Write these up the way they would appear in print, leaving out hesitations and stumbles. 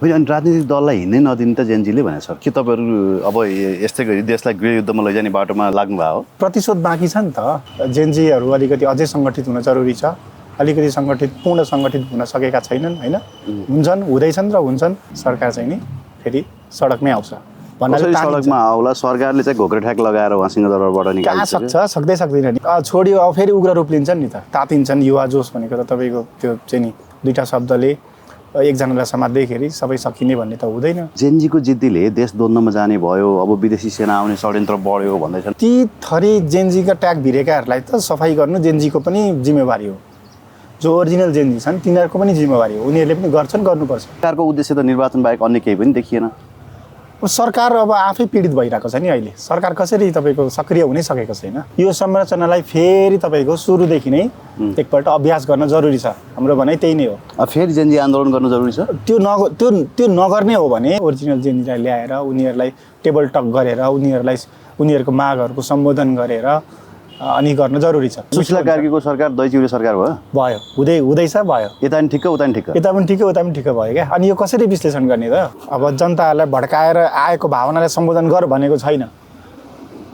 होइन, अनि राजनीतिक दललाई हिँड्नै नदिने त जेनजीले भनेको छ। के तपाईँहरू अब यस्तै गरी देशलाई गृहयुद्धमा लैजाने बाटोमा लाग्नुभयो हो? प्रतिशोध बाँकी छ नि त। जेनजीहरू अलिकति अझै सङ्गठित हुन जरुरी छ। अलिकति पूर्ण सङ्गठित हुन सकेका छैनन् होइन, हुन्छन्, हुँदैछन् र हुन्छन्। सरकार चाहिँ नि फेरि सडकमै आउँछ भन्नाले सडकमा आउला। सरकारले चाहिँ घोक्रे ठ्याक लगाएर उहाँ सिंहदरबारबाट कहाँ सक्छ, सक्दै सक्दैन नि। छोडियो अब फेरि उग्र रूप लिन्छन् नि त, तातिन्छन्। युवा जोस भनेको त तपाईँको त्यो चाहिँ नि दुईवटा शब्दले एकजनालाई समात्दैखेरि सबै सकिने भन्ने त हुँदैन। जेनजीको जिद्दीले देश द्वन्द्वमा जाने भयो, अब विदेशी सेना आउने षड्यन्त्र बढ्यो भन्दैछन्। ती थरी जेनजीका ट्याग भिरेकाहरूलाई त सफाइ गर्नु जेनजीको पनि जिम्मेवारी हो। जो ओरिजिनल जेनजी छन् तिनीहरूको पनि जिम्मेवारी हो, उनीहरूले पनि गर्छन्, गर्नुपर्छ। सरकारको उद्देश्य त निर्वाचन बाहेक अन्य केही पनि देखिएन। सरकार अब आफै पीडित भइरहेको छ नि अहिले। सरकार कसरी तपाईँको सक्रिय हुनै सकेको छैन। यो संरचनालाई फेरि तपाईँको सुरुदेखि नै एकपल्ट अभ्यास गर्न जरुरी छ। हाम्रो भनाइ त्यही नै हो। फेरि जेनजी आन्दोलन गर्न जरुरी छ। त्यो नगर्ने हो भने ओरिजिनल जेनजीलाई ल्याएर उनीहरूलाई टेबल टक गरेर उनीहरूको मागहरूको सम्बोधन गरेर अनि गर्न जरुरी छ। सुशीला कार्कीको सरकार दही सरकार भयो, हुँदैछ, भयो। यता पनि ठिक्क उता पनि ठिक्क, यता पनि ठिक्क उता पनि ठिक्क भयो क्या। अनि यो कसरी विश्लेषण गर्ने त? अब जनताहरूलाई भड्काएर आएको भावनालाई सम्बोधन गर भनेको छैन,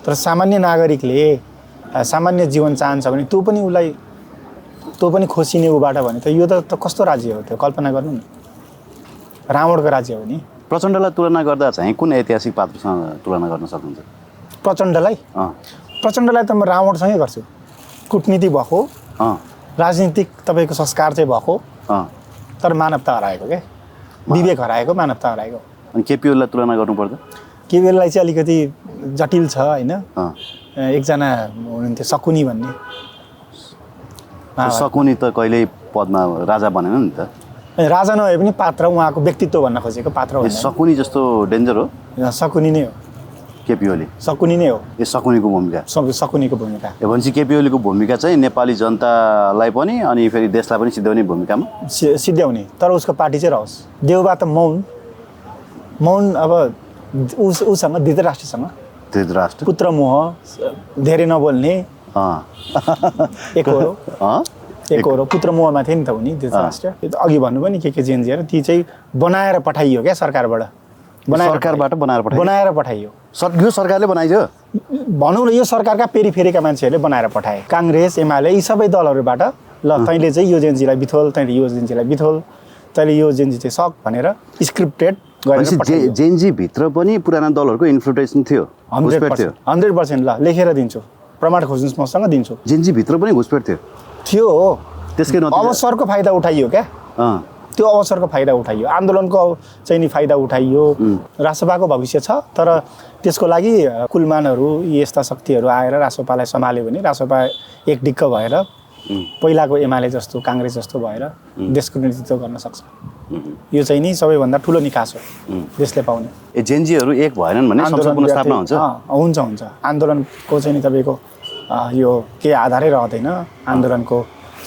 तर सामान्य नागरिकले सामान्य जीवन चाहन्छ भने त्यो पनि खोसिने उबाट भने त यो त कस्तो राज्य हो? त्यो कल्पना गर्नु न, रावणको राज्य हो नि। प्रचण्डलाई तुलना गर्दा चाहिँ कुन ऐतिहासिक पात्रसँग तुलना गर्न सक्नुहुन्छ? प्रचण्डलाई त म रावणसँगै गर्छु। कुटनीति भएको, राजनीतिक तपाईँको संस्कार चाहिँ भएको, तर मानवता हराएको क्या, विवेक हराएको, मानवता हराएको। अनि केपी ओलीलाई तुलना गर्नुपर्दा केपी ओलीलाई चाहिँ अलिकति जटिल छ होइन। एकजना हुनुहुन्थ्यो शकुनी भन्ने, शकुनी त कहिल्यै पदमा राजा बनेन नि त। राजा नभए पनि पात्र, उहाँको व्यक्तित्व भन्न खोजेको पात्र हो। शकुनी जस्तो डेन्जर हो? शकुनी नै हो केपी ओली, शकुनी नै हो। यो शकुनीको भूमिका, शकुनीको भूमिका भनेपछि केपी ओलीको भूमिका चाहिँ नेपाली जनतालाई पनि अनि फेरि देशलाई पनि सिध्याउने भूमिकामा सिध्याउने। तर उसको पार्टी चाहिँ रहोस्। देउबा त मौन अब उसँग धृतराष्ट्र पुत्र मोह, धेरै नबोल्ने, एक हो पुत्र मोहमा थियो नि त उनी धृतराष्ट्र। अघि भन्नु पनि के जेनजीहरू ती चाहिँ बनाएर पठाइयो क्या सरकारबाट बनाएर पठाइयो। यो सरकारले बनाइयो भनौँ न, यो सरकारका पेरिफेरीका मान्छेहरूले बनाएर पठाए। काङ्ग्रेस, एमाले यी सबै दलहरूबाट ल तैँले चाहिँ यो जेनजीलाई बिथोल, तैँले यो जेनजीलाई बिथोल, तैँले यो जेनजी चाहिँ सक भनेर स्क्रिप्टेड गरेर पठाइयो। जेनजी भित्र पनि पुराना दलहरूको इन्फ्लुएन्स थियो। 100% ल लेखेर दिन्छु, प्रमाण खोज्नुहोस्, मसँग दिन्छु। जेनजी भित्र पनि घुसपेट थियो हो। त्यसकै अवसरको फाइदा उठाइयो क्या। त्यो अवसरको फाइदा उठाइयो, आन्दोलनको चाहिँ नि फाइदा उठाइयो। रासोपाको भविष्य छ, तर त्यसको लागि कुलमानहरू यस्ता शक्तिहरू आएर रासोपालाई सम्हाल्यो भने रासोपा एक डिक्क भएर पहिलाको एमाले जस्तो, काङ्ग्रेस जस्तो भएर देशको नेतृत्व गर्न सक्छ। यो चाहिँ नि सबैभन्दा ठुलो निकास हो देशले पाउने। जेनजीहरू एक भएनन् भने संसद पुनर्स्थापना हुन्छ। आन्दोलनको चाहिँ नि तपाईँको यो के आधारै रहँदैन। आन्दोलनको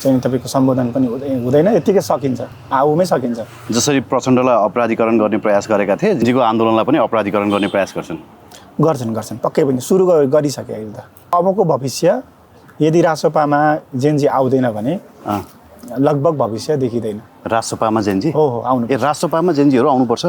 चाहिँ तपाईँको सम्बोधन पनि हुँदैन, यत्तिकै सकिन्छ, आउमै सकिन्छ। जसरी प्रचण्डलाई अपराधीकरण गर्ने प्रयास गरेका थिए, जेनजीको आन्दोलनलाई पनि अपराधीकरण गर्ने प्रयास गर्छन् पक्कै पनि सुरु गरिसके अहिले त। अबको भविष्य यदि रासोपामा जेनजी आउँदैन भने लगभग भविष्य देखिँदैन। रासोपामा जेनजी हो आउनु। रासोपामा जेनजीहरू आउनुपर्छ।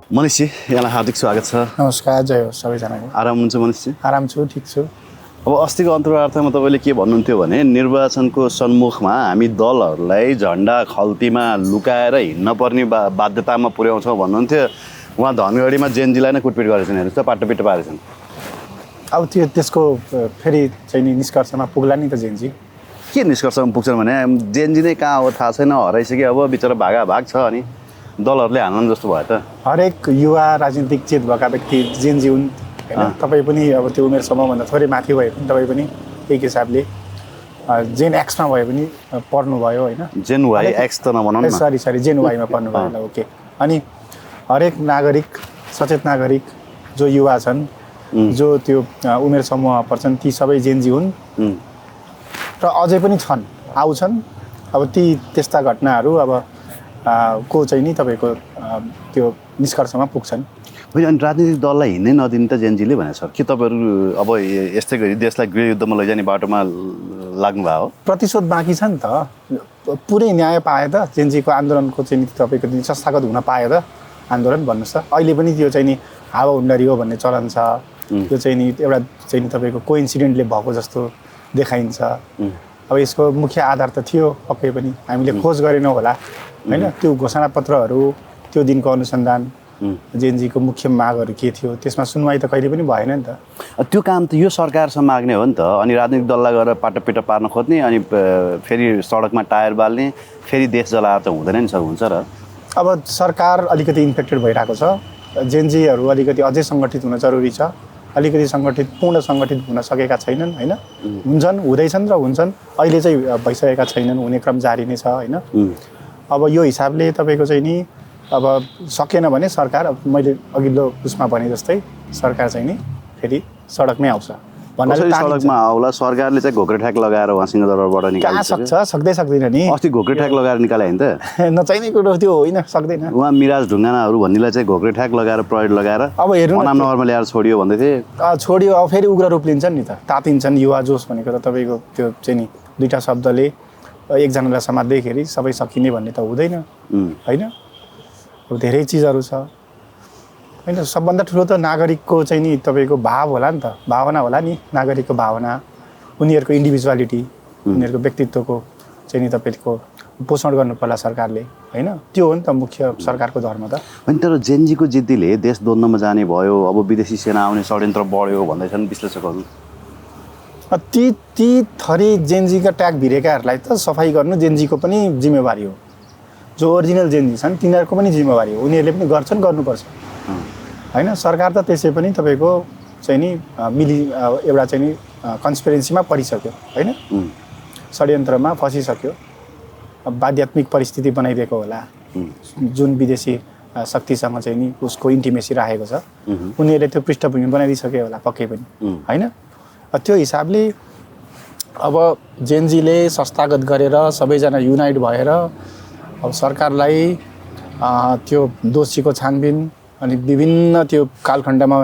मनिषजी, यहाँलाई हार्दिक स्वागत छ। नमस्कार, जय हो सबैजनाको। आराम हुनुहुन्छ मनिषजी? आराम छु, ठिक छु। अब अस्तिको अन्तर्वार्तामा तपाईँले के भन्नुहुन्थ्यो भने निर्वाचनको सन्मुखमा हामी दलहरूलाई झन्डा खल्तीमा लुकाएर हिँड्न पर्ने बाध्यतामा पुर्याउँछौँ भन्नुहुन्थ्यो। उहाँ धनगढीमा जेनजीलाई नै कुटपिट गरेछन्, हेर्नुहोस् त, पाटोपिटो पारेछन्। अब त्यसको फेरि चाहिँ नि निष्कर्षमा पुग्ला नि त जेनजी। के निष्कर्षमा पुग्छन् भने जेनजी नै कहाँ हो थाहा छैन, हराइसक्यो। अब बिचरा भागाभाग छ, अनि दलहरूले हाल्नु जस्तो भयो त। हरेक युवा राजनीतिक चेत भएका व्यक्ति जेनजी हुन् होइन। तपाईँ पनि अब त्यो उमेर समूहभन्दा थोरै माथि भए पनि तपाईँ पनि एक हिसाबले जेन एक्समा भए पनि पढ्नुभयो होइन। जेन वाइ एक्स त नभनौँ न, सरी जेन वाइमा पढ्नुभयो ल, ओके। अनि हरेक नागरिक, सचेत नागरिक जो युवा छन्, जो त्यो उमेर समूहमा पर्छन्, ती सबै जेनजी हुन् र अझै पनि छन्, आउँछन्। अब त्यस्ता घटनाहरू अब को चाहिँ नि तपाईँको त्यो निष्कर्षमा पुग्छन्। होइन, अनि राजनीतिक दललाई हिँड्नै नदिने त जेनजीले भनेको छ। के तपाईँहरू अब यस्तै गरी देशलाई गृहयुद्धमा लैजाने बाटोमा लाग्नुभयो? प्रतिशोध बाँकी छ नि त। पुरै न्याय पाए त जेनजीको आन्दोलनको चाहिँ तपाईँको दिन संस्थागत हुन पायो त आन्दोलन भन्नुहोस् त। अहिले पनि त्यो चाहिँ नि हावाहुन्डरी हो भन्ने चलन छ। त्यो चाहिँ नि एउटा चाहिँ नि तपाईँको कोइन्सिडेन्टले भएको जस्तो देखाइन्छ। अब यसको मुख्य आधार त थियो पक्कै पनि, हामीले खोज गरेनौँ होला होइन। त्यो घोषणापत्रहरू, त्यो दिनको अनुसन्धान, जेएनजीको मुख्य मागहरू के थियो, त्यसमा सुनवाई त कहिले पनि भएन नि त। त्यो काम त यो सरकारसँग माग्ने हो नि त। अनि राजनीतिक दललाई गएर पाटोपिटो पार्न खोज्ने, अनि फेरि सडकमा टायर बाल्ने, फेरि देश जलाएर त हुँदैन नि सर, हुन्छ र? अब सरकार अलिकति इन्फेक्टेड भइरहेको छ। जेएनजीहरू अलिकति अझै सङ्गठित हुन जरुरी छ। अलिकति पूर्ण सङ्गठित हुन सकेका छैनन् होइन। हुन्छन्, हुँदैछन् र हुन्छन्, अहिले चाहिँ भइसकेका छैनन्, हुने क्रम जारी नै छ होइन। अब यो हिसाबले तपाईँको चाहिँ नि अब सकेन भने सरकार, अब मैले अघिल्लो उसमा भने जस्तै सरकार चाहिँ नि फेरि सडकमै आउँछ भन्नाले सडकमा आउला। सरकारले चाहिँ घोक्रे ठ्याक लगाएर उहाँ सिंहदरबारबाट कहाँ सक्छ, सक्दैन नि। अस्ति घोक्रे ठ्याक लगाएर निकाले होइन त? नचाहिने कुरो त्यो होइन, सक्दैन। उहाँ मिराज ढुङ्गानाहरू भन्नेलाई चाहिँ घोक्रे ठ्याक लगाएर प्रयोग लगाएर अब हेर्नु नाम नगरमा ल्याएर छोडियो भन्दै थिए। छोडियो, अब फेरि उग्र रूप लिन्छन् नि त, तातिन्छन्। युवा जोस भनेको त तपाईँको त्यो चाहिँ नि दुईवटा शब्दले एकजनालाई समात्दैखेरि सबै सकिने भन्ने त हुँदैन होइन। अब धेरै चिजहरू छ होइन। सबभन्दा ठुलो त नागरिकको चाहिँ नि तपाईँको भाव होला नि त, भावना होला नि। नागरिकको भावना, उनीहरूको इन्डिभिजुअलिटी, उनीहरूको व्यक्तित्वको चाहिँ नि तपाईँको पोषण गर्नु पर्ला सरकारले होइन। त्यो हो नि त मुख्य सरकारको धर्म त। अनि तर जेएनजीको जिद्दीले देश द्वन्द्वमा जाने भयो, अब विदेशी सेना आउने षड्यन्त्र बढ्यो भन्दैछन् विश्लेषकहरू। ती थरी जेएनजीका ट्याग भिरेकाहरूलाई त सफाइ गर्नु जेएनजीको पनि जिम्मेवारी हो। जो ओरिजिनल जेएनजी छन् तिनीहरूको पनि जिम्मेवारी हो, उनीहरूले पनि गर्छन्, गर्नुपर्छ होइन। सरकार त त्यसै पनि तपाईँको चाहिँ नि एउटा चाहिँ नि कन्सपिरेन्सीमा परिसक्यो होइन, षड्यन्त्रमा फसिसक्यो। बाध्यात्मिक परिस्थिति बनाइदिएको होला, जुन विदेशी शक्तिसँग चाहिँ नि उसको इन्टिमेसी राखेको छ, उनीहरूले त्यो पृष्ठभूमि बनाइदिइसक्यो होला पक्कै पनि होइन। त्यो हिसाबले अब जेएनजीले संस्थागत गरेर सबैजना युनाइट भएर अब सरकारलाई त्यो दोषीको छानबिन अनि विभिन्न त्यो कालखण्डमा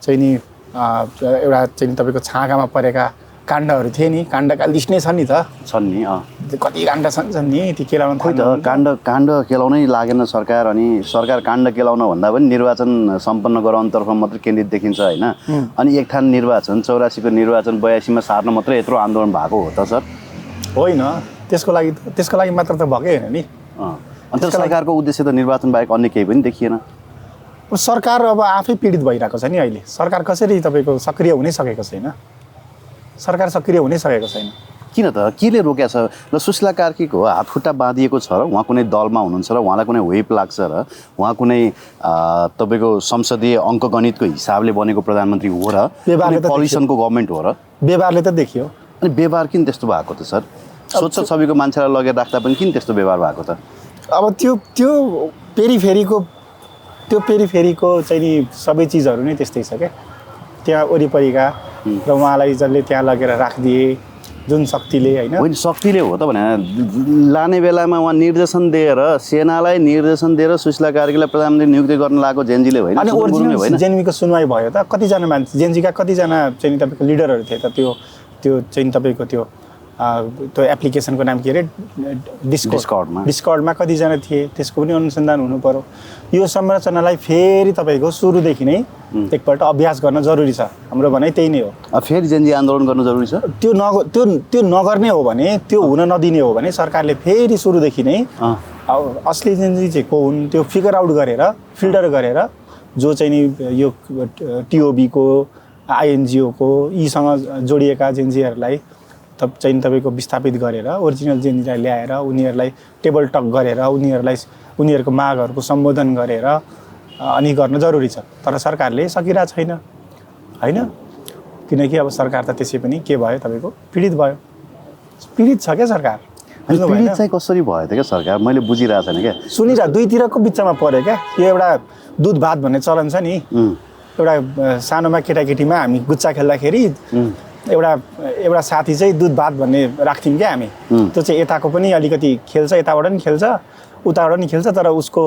चाहिँ नि एउटा चाहिँ तपाईँको छाँगामा परेका काण्डहरू थिए नि, काण्डका लिस्ट नै छन् नि त। छन् नि कति काण्ड छन् नि, ती केलाउन खोइ त। काण्ड केलाउनै लागेन सरकार। अनि सरकार काण्ड केलाउन भन्दा पनि निर्वाचन सम्पन्न गराउनतर्फ मात्रै केन्द्रित देखिन्छ होइन। अनि एक ठान निर्वाचन 84को निर्वाचन 82मा सार्न मात्रै यत्रो आन्दोलन भएको हो त सर? होइन, त्यसको लागि मात्र त भएकै होइन नि। अन्त सरकारको उद्देश्य त निर्वाचन बाहेक अन्य केही पनि देखिएन। सरकार अब आफै पीडित भइरहेको छ नि अहिले। सरकार कसरी तपाईँको सक्रिय हुनै सकेको छैन, सरकार सक्रिय हुनै सकेको छैन। किन त? केले रोक्या छ? र सुशीला कार्कीको हातखुट्टा बाँधिएको छ र उहाँ कुनै दलमा हुनुहुन्छ र उहाँलाई कुनै व्हिप लाग्छ र उहाँ कुनै तपाईँको संसदीय अङ्कगणितको हिसाबले बनेको प्रधानमन्त्री हो र पोलिटिसियनको गभर्मेन्ट हो र? व्यवहारले त देखियो। अनि व्यवहार किन त्यस्तो भएको त सर? स्वच्छ छविको मान्छेलाई लगेर राख्दा पनि किन त्यस्तो व्यवहार भएको त? अब त्यो पेरिफेरीको चाहिँ नि सबै चिजहरू नै त्यस्तै छ क्या। त्यहाँ वरिपरिका र उहाँलाई जसले त्यहाँ लगेर राखिदिए जुन शक्तिले होइन, शक्तिले हो त भने लाने बेलामा उहाँ निर्देशन दिएर, सेनालाई निर्देशन दिएर सुशीला कार्कीलाई प्रधानमन्त्री नियुक्ति गर्न लागेको जेएनजीले होइन। अनि ओरिजिनल जेएनजीको सुनवाई भयो त। कतिजना मान्छे जेएनजीका कतिजना चाहिँ तपाईँको लिडरहरू थिए त? त्यो चाहिँ तपाईँको त्यो एप्लिकेसनको नाम के अरे, डिस्कर्डमा कतिजना थिए, त्यसको पनि अनुसन्धान हुनु पर्यो। यो संरचनालाई फेरि तपाईँको सुरुदेखि नै एकपल्ट अभ्यास गर्न जरुरी छ। हाम्रो भनाइ त्यही नै हो। फेरि जेएनजी आन्दोलन गर्न जरुरी छ। त्यो नगर्ने हो भने, त्यो हुन नदिने हो भने सरकारले फेरि सुरुदेखि नै असली जेएनजी चाहिँ को हुन् त्यो फिगर आउट गरेर, फिल्टर गरेर, जो चाहिँ नि यो टिओबीको, आइएनजिओको यीसँग जोडिएका जेएनजीहरूलाई चाहिँ तपाईँको विस्थापित गरेर ओरिजिनल जेएनजीलाई ल्याएर उनीहरूलाई टेबल टक गरेर उनीहरूको मागहरूको सम्बोधन गरेर अनि गर्न जरुरी छ। तर सरकारले सकिरहेको छैन होइन। किनकि अब सरकार त त्यसै पनि के भयो तपाईँको पीडित भयो, पीडित छ क्या सरकार। पीडित चाहिँ कसरी भयो त क्या सरकार? मैले बुझिरहेको छैन क्या। दुईतिरको बिचमा पऱ्यो क्या। यो एउटा दुध भात भन्ने चलन छ नि। एउटा सानोमा केटाकेटीमा हामी गुच्चा खेल्दाखेरि एउटा साथी चाहिँ दुध भात भन्ने राख्थ्यौँ क्या हामी। त्यो चाहिँ यताको पनि अलिकति खेल्छ, यताबाट पनि खेल्छ, उताबाट पनि खेल्छ, तर उसको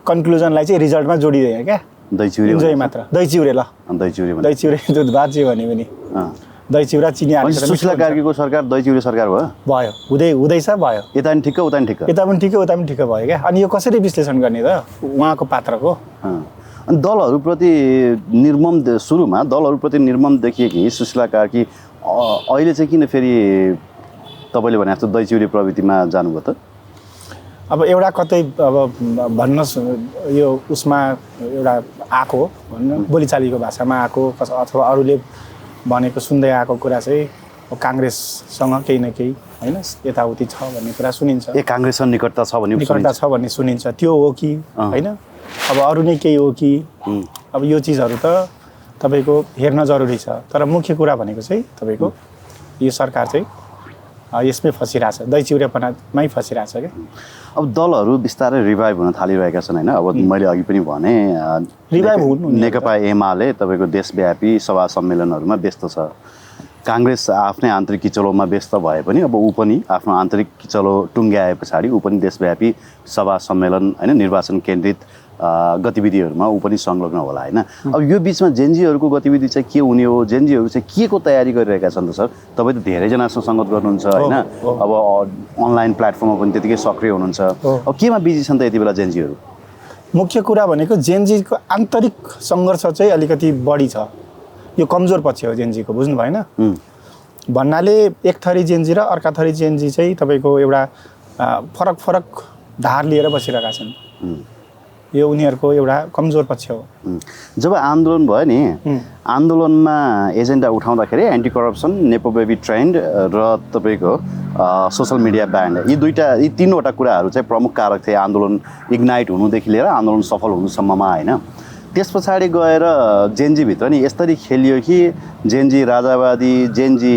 कन्क्लुजनलाई चाहिँ रिजल्टमा जोडिँदैन क्या। दही चिउरे मात्र, दही चिउरे ल, दही चिउरे दुध भात जे भने पनि दही चिउरा चिनी हालेर सुशीला कार्कीको सरकार दही चिउरे सरकार भयो हुँदैछ भयो। यता पनि ठिक्क उता पनि ठिक्क, यता पनि ठिक्क उता पनि ठिक्क भयो क्या। अनि यो कसरी विश्लेषण गर्ने त उहाँको पात्रको? अनि दलहरूप्रति निर्मम सुरुमा दलहरूप्रति निर्मम देखिएकी सुशीला कार्की अहिले चाहिँ किन फेरि तपाईँले भने जस्तो दही चिउरे प्रवृत्तिमा जानुभयो त? अब एउटा कतै अब भन्नुहोस् यो उसमा एउटा आएको भन्न बोलीचालीको भाषामा आएको अथवा अरूले भनेको सुन्दै आएको कुरा चाहिँ काङ्ग्रेससँग केही न केही होइन यताउति छ भन्ने कुरा सुनिन्छ। काङ्ग्रेससँग निकटता छ भन्ने सुनिन्छ। त्यो हो कि होइन, अब अरू नै केही हो कि? अब यो चिजहरू त तपाईँको हेर्न जरुरी छ। तर मुख्य कुरा भनेको चाहिँ तपाईँको यो सरकार चाहिँ यसमै फसिरहेछ, दही चिउरेपनामै फसिरहेछ क्या। अब दलहरू बिस्तारै रिभाइभ हुन थालिरहेका छन् होइन। अब मैले अघि पनि भने रिभाइभ हुनु नेकपा एमाले तपाईँको देशव्यापी सभा सम्मेलनहरूमा व्यस्त छ। काङ्ग्रेस आफ्नै आन्तरिक किचलोमा व्यस्त भए पनि अब ऊ पनि आफ्नो आन्तरिक किचलो टुङ्ग्याए पछाडि ऊ पनि देशव्यापी सभा सम्मेलन होइन निर्वाचन केन्द्रित गतिविधिहरूमा ऊ पनि संलग्न होला होइन। अब यो बिचमा जेनजीहरूको गतिविधि चाहिँ के हुने हो? जेनजीहरू चाहिँ के को तयारी गरिरहेका छन् त सर? तपाईँ त धेरैजनासँग सङ्गत गर्नुहुन्छ होइन। अब अनलाइन प्लेटफर्ममा पनि त्यतिकै सक्रिय हुनुहुन्छ। अब केमा बिजी छन् त यति बेला जेनजीहरू? मुख्य कुरा भनेको जेनजीको आन्तरिक सङ्घर्ष चाहिँ अलिकति बढी छ। यो कमजोर पक्ष हो जेनजीको, बुझ्नु भएन? भन्नाले एक थरी जेनजी र अर्का थरी जेनजी चाहिँ तपाईँको एउटा फरक फरक धार लिएर बसिरहेका छन्। यो उनीहरूको एउटा कमजोर पक्ष हो। जब आन्दोलन भयो नि, आन्दोलनमा एजेन्डा उठाउँदाखेरि anti corruption, nepo baby trend र तपाईँको सोसल मिडिया ब्यान्ड, यी तीनवटा कुराहरू चाहिँ प्रमुख कारक थिए आन्दोलन इग्नाइट हुनुदेखि लिएर आन्दोलन सफल हुनुसम्ममा होइन। त्यस पछाडि गएर जेनजीभित्र नि यस्तरी खेलियो कि जेनजी राजावादी, जेनजी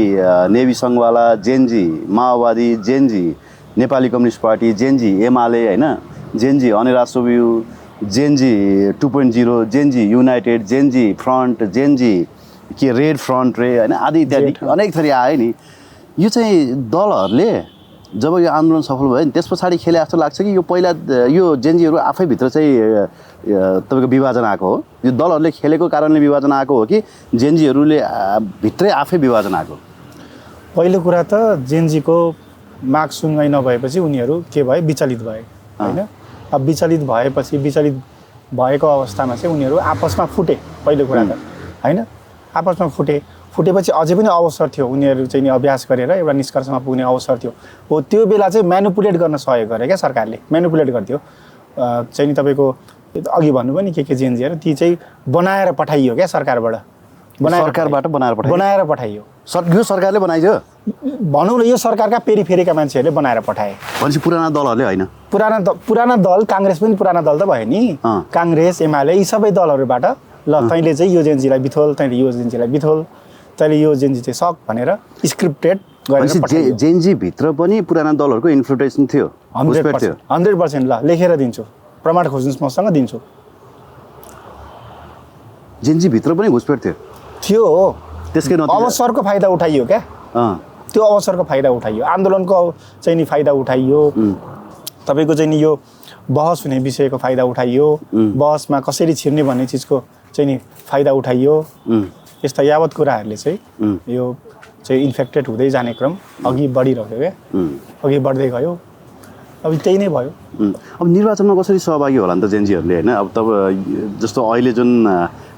नेभी सङ्घवाला, जेनजी माओवादी, Gen Z Nepali communist party, Gen Z UML होइन, जेनजी अनिरासोब्यू, Gen Z 2.0, Gen Z united, Gen Z front, Gen Z के रेड फ्रन्ट रे होइन आदि इत्यादि अनेक थरी आयो नि। यो चाहिँ दलहरूले जब यो आन्दोलन सफल भयो नि त्यस पछाडि खेले जस्तो लाग्छ कि यो पहिला यो जेनजीहरू आफैभित्र चाहिँ तपाईँको विभाजन आएको हो? यो दलहरूले खेलेको कारणले विभाजन आएको हो कि जेनजीहरूले भित्रै आफै विभाजन आएको? पहिलो कुरा त जेनजीको माग सुनवाई नभएपछि उनीहरू के भए? विचलित भए होइन। अब विचलित भएको अवस्थामा चाहिँ उनीहरू आपसमा फुटे। पहिलो कुरा त होइन, आपसमा फुटेपछि अझै पनि अवसर थियो, उनीहरू चाहिँ अभ्यास गरेर एउटा निष्कर्षमा पुग्ने अवसर थियो। हो त्यो बेला चाहिँ म्यानुपुलेट गर्न सहयोग गरे क्या सरकारले, म्यानुपुलेट गर्थ्यो चाहिँ नि। तपाईँको अघि भन्नुभयो नि के जेनजीहरू ती चाहिँ बनाएर पठाइयो क्या सरकारबाट, बनाएर पठाइयो। यो सरकारले बनाइयो भनौँ न, यो सरकारका पेरिफेरीका मान्छेहरूले बनाएर पठाए। भनेपछि पुराना दलहरूले होइन? पुराना दल, काङ्ग्रेस पनि पुराना दल त भयो नि। काङ्ग्रेस एमाले यी सबै दलहरूबाट ल तैँले चाहिँ यो जेनजीलाई बिथोल, तैँले यो जेनजीलाई बिथोल, तैँले यो जेनजी चाहिँ सक भनेर स्क्रिप्टेड गरेर जेनजीभित्र पनि पुराना दलहरूको इन्फ्लुएन्स थियो? 100%। ल लेखेर दिन्छु, प्रमाण खोज्नुहोस्, मसँग दिन्छु। जेनजीभित्र पनि घुसपेट थियो हो। त्यसकै अवसरको फाइदा उठाइयो क्या। त्यो अवसरको फाइदा उठाइयो, आन्दोलनको चाहिँ नि फाइदा उठाइयो, तपाईँको चाहिँ नि यो बहस हुने विषयको फाइदा उठाइयो, बहसमा कसरी छिर्ने भन्ने चिजको चाहिँ नि फाइदा उठाइयो। यस्ता यावत कुराहरूले चाहिँ यो चाहिँ इन्फेक्टेड हुँदै जाने क्रम अघि बढिरह्यो क्या, अघि बढ्दै गयो। अब त्यही नै भयो। अब निर्वाचनमा कसरी सहभागी होला नि त जेनजीहरूले होइन? अब तपाईँ जस्तो अहिले जुन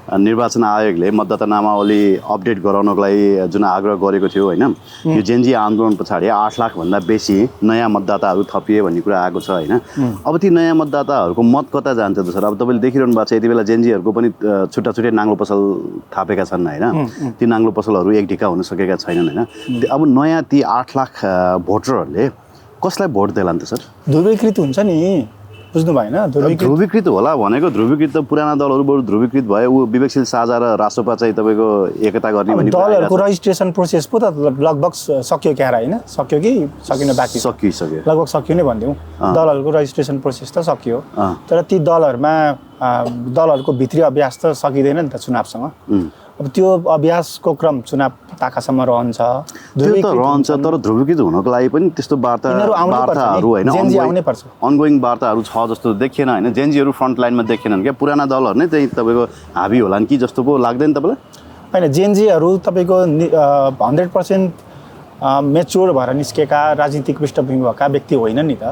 निर्वाचन आयोगले मतदाता नामावली अपडेट गराउनको लागि जुन आग्रह गरेको थियो होइन, यो जेनजी आन्दोलन पछाडि 8 लाखभन्दा बेसी नयाँ मतदाताहरू थपिए भन्ने कुरा आएको छ होइन। अब ती नयाँ मतदाताहरूको मत कता जान्छ त सर? अब तपाईँले देखिरहनु भएको छ यति बेला जेनजीहरूको पनि छुट्टा छुट्टै नाङ्लो पसल थापेका छन् होइन। ती नाङ्लो पसलहरू एक ढिक्का हुन सकेका छैनन् होइन। अब नयाँ ती 8 लाख भोटरहरूले कसलाई भोट देलान् त सर? ध्रुवीकृत हुन्छ नि, बुझ्नु भएन? ध्रुवीकृत होला भनेको ध्रुवीकृत त पुराना दलहरू बरु ध्रुवीकृत भयो। ऊ विवेकशील साझा र रासोपा चाहिँ तपाईँको एकता गर्ने भन्ने दलहरूको रजिस्ट्रेसन प्रोसेस पो त लगभग सक्यो क्या होइन? सक्यो कि सकिन बाँकी? सक्यो लगभग सक्यो नै भनिदिउँ। दलहरूको रजिस्ट्रेसन प्रोसेस त सक्यो, तर ती दलहरूमा दलहरूको भित्री अभ्यास त सकिँदैन नि त चुनावसँग। अब त्यो अभ्यासको क्रम चुनाव ताकासम्म रहन्छ, तर ध्रुवीकृत हुनको लागि पनि त्यस्तो वार्ताहरू होइन, अनगोइङ वार्ताहरू छ जस्तो देखिएन होइन। जेनजीहरू फ्रन्ट लाइनमा देखिएनन् क्या, पुराना दलहरू नै चाहिँ तपाईँको हाबी होलान् कि जस्तो पो लाग्दैन तपाईँलाई? होइन जेनजीहरू तपाईँको 100% मेच्योर भएर निस्केका राजनीतिक पृष्ठभूमि भएका व्यक्ति होइन नि त।